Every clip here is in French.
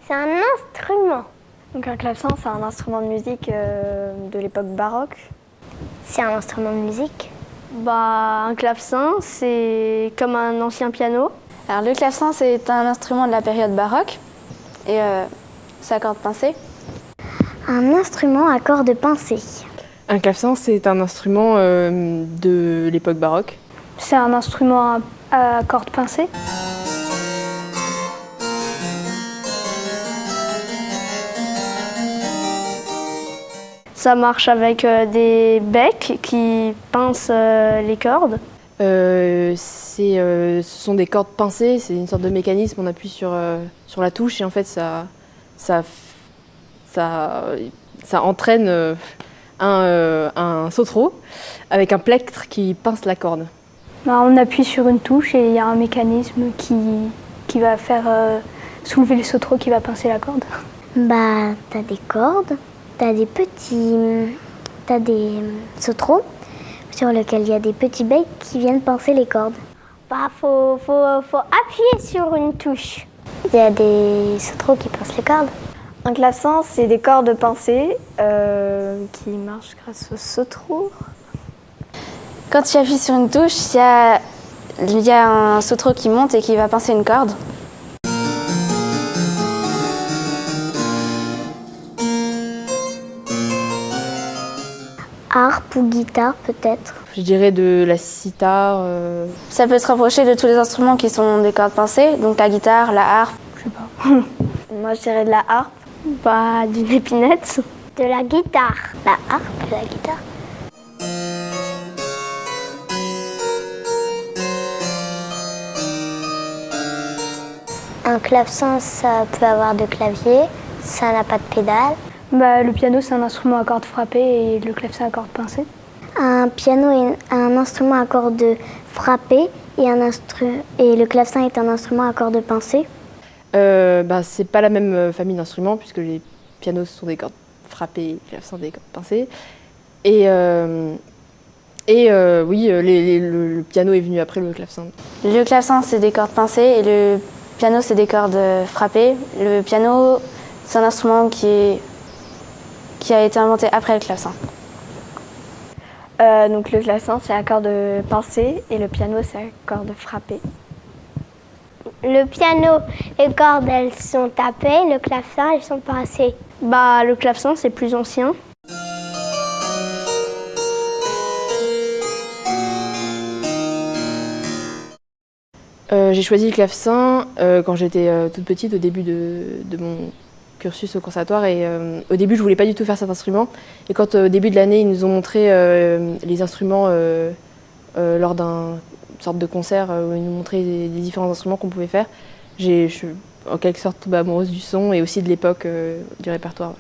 C'est un instrument. Donc un clavecin, c'est un instrument de musique de l'époque baroque. C'est un instrument de musique. Un clavecin, c'est comme un ancien piano. Alors le clavecin, c'est un instrument de la période baroque et c'est à cordes pincées. Un instrument à cordes pincées. Un clavecin, c'est un instrument de l'époque baroque. C'est un instrument à cordes pincées. Ça marche avec des becs qui pincent les cordes. Ce sont des cordes pincées, c'est une sorte de mécanisme, on appuie sur la touche et en fait ça entraîne un sautreau avec un plectre qui pince la corde. On appuie sur une touche et il y a un mécanisme qui va faire soulever le sautreau qui va pincer la corde. T'as des cordes, t'as des sauteraux sur lesquels il y a des petits becs qui viennent pincer les cordes. Faut appuyer sur une touche. Il y a des sauteraux qui pincent les cordes. Un clavecin, c'est des cordes pincées qui marchent grâce au sautreau. Quand tu appuies sur une touche, il y a un sautreau qui monte et qui va pincer une corde. Harpe ou guitare peut-être. Je dirais de la sitar. Ça peut se rapprocher de tous les instruments qui sont des cordes pincées, donc la guitare, la harpe. Je sais pas. Moi, je dirais de la harpe, d'une épinette. De la guitare. La harpe et la guitare. Un clavecin, ça peut avoir de clavier, ça n'a pas de pédale. Le piano, c'est un instrument à cordes frappées et le clavecin à cordes pincées. Un piano est un instrument à cordes frappées et le clavecin est un instrument à cordes pincées. C'est pas la même famille d'instruments puisque les pianos sont des cordes frappées et les clavecins des cordes pincées. Le piano est venu après le clavecin. Le clavecin, c'est des cordes pincées et le piano, c'est des cordes frappées. Le piano, c'est un instrument qui a été inventé après le clavecin. Donc le clavecin, c'est à cordes pincées et le piano, c'est à cordes frappées. Le piano, les cordes, elles sont tapées, le clavecin, elles sont pincées. Le clavecin, c'est plus ancien. J'ai choisi le clavecin quand j'étais toute petite, au début de mon cursus au conservatoire. Et au début, je voulais pas du tout faire cet instrument. Et quand au début de l'année, ils nous ont montré les instruments lors d'un sorte de concert où ils nous montraient les différents instruments qu'on pouvait faire, je suis en quelque sorte tombée amoureuse du son et aussi de l'époque du répertoire.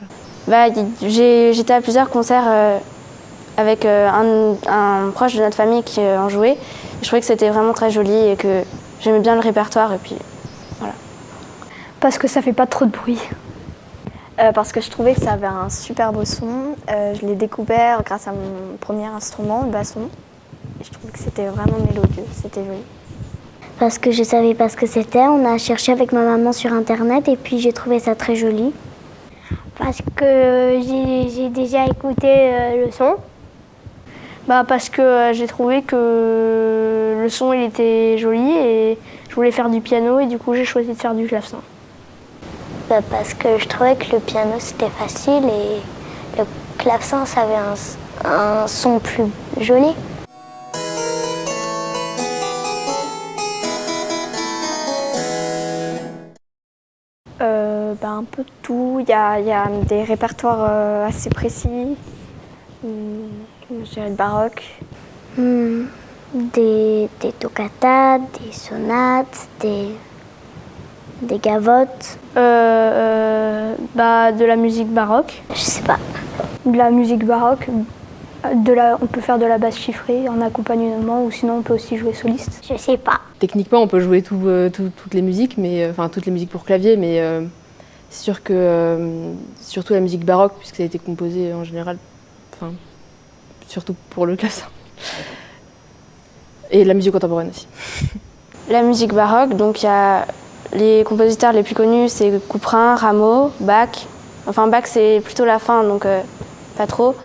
Voilà. J'étais à plusieurs concerts avec un proche de notre famille qui en jouait. Je trouvais que c'était vraiment très joli et que j'aimais bien le répertoire et puis voilà. Parce que ça fait pas trop de bruit. Parce que je trouvais que ça avait un super beau son. Je l'ai découvert grâce à mon premier instrument, le basson. Et je trouvais que c'était vraiment mélodieux, c'était joli. Parce que je savais pas ce que c'était, on a cherché avec ma maman sur internet et puis j'ai trouvé ça très joli. Parce que j'ai déjà écouté le son. Parce que j'ai trouvé que le son il était joli et je voulais faire du piano et du coup j'ai choisi de faire du clavecin. Parce que je trouvais que le piano c'était facile et le clavecin ça avait un son plus joli. Un peu de tout. Il y a des répertoires assez précis. Je dirais le baroque. Des toccatas, des sonates, des gavottes. De la musique baroque. Je sais pas. De la musique baroque. On peut faire de la basse chiffrée en accompagnement ou sinon on peut aussi jouer soliste. Je sais pas. Techniquement, on peut jouer toutes les musiques, toutes les musiques pour clavier, mais c'est sûr que surtout la musique baroque, puisque ça a été composé en général, surtout pour le clavecin. Et la musique contemporaine aussi. La musique baroque, donc il y a Les compositeurs les plus connus, c'est Couperin, Rameau, Bach. Enfin, Bach, c'est plutôt la fin, donc pas trop.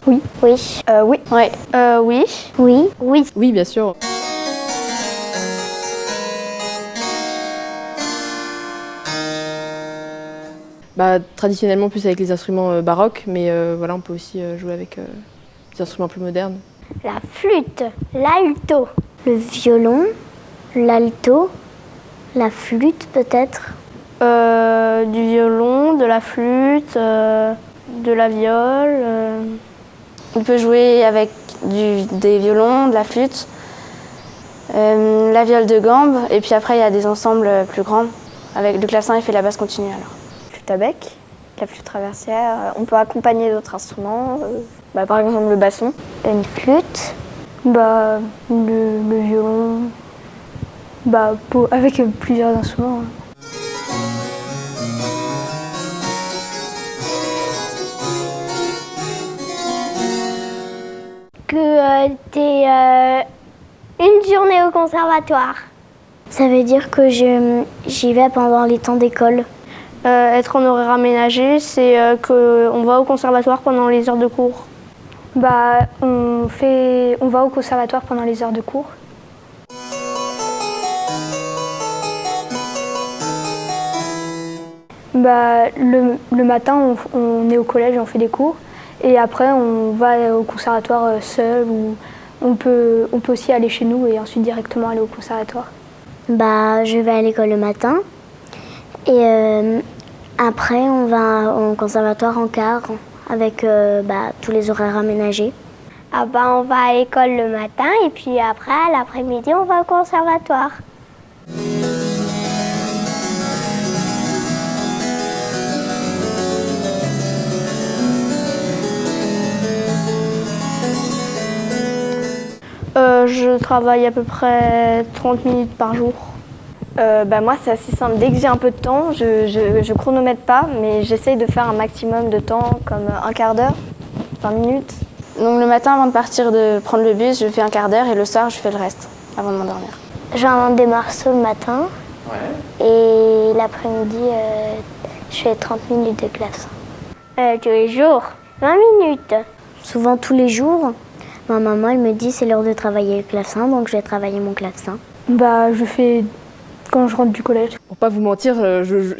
Oui. Oui. Oui. Ouais. Oui. Oui. Oui. Oui, bien sûr. Bah, traditionnellement plus avec les instruments baroques, mais voilà, on peut aussi jouer avec des instruments plus modernes. La flûte, l'alto, le violon, l'alto, la flûte peut-être. Du violon, de la flûte, de la viole. On peut jouer avec des violons, de la flûte, la viole de gambe, et puis après il y a des ensembles plus grands. Avec le clavecin, il fait la basse continue alors. Flûte à bec, la flûte traversière. On peut accompagner d'autres instruments, par exemple le basson. Une flûte. Le violon, avec plusieurs instruments. Que t'es une journée au conservatoire. Ça veut dire que j'y vais pendant les temps d'école. Être en horaire aménagé, c'est qu'on va au conservatoire pendant les heures de cours. On va au conservatoire pendant les heures de cours. Le matin, on est au collège et on fait des cours. Et après, on va au conservatoire seul ou on peut aussi aller chez nous et ensuite directement aller au conservatoire. Je vais à l'école le matin et après on va au conservatoire en car avec tous les horaires aménagés. On va à l'école le matin et puis après l'après-midi on va au conservatoire. Je travaille à peu près 30 minutes par jour. Moi, c'est assez simple. Dès que j'ai un peu de temps, je chronomètre pas, mais j'essaye de faire un maximum de temps, comme un quart d'heure, 20 minutes. Donc le matin, avant de partir de prendre le bus, je fais un quart d'heure et le soir, je fais le reste avant de m'endormir. J'invente des morceaux le matin et l'après-midi, je fais 30 minutes de clavecin. Tous les jours, 20 minutes. Souvent tous les jours. Ma maman, elle me dit c'est l'heure de travailler le clavecin, donc je vais travailler mon clavecin. Je fais quand je rentre du collège. Pour pas vous mentir,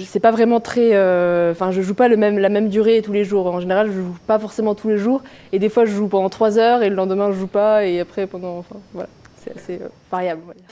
c'est pas vraiment très... je joue pas la même durée tous les jours. En général, je joue pas forcément tous les jours. Et des fois, je joue pendant 3 heures et le lendemain, je joue pas. Et après, voilà. C'est assez variable, on va dire.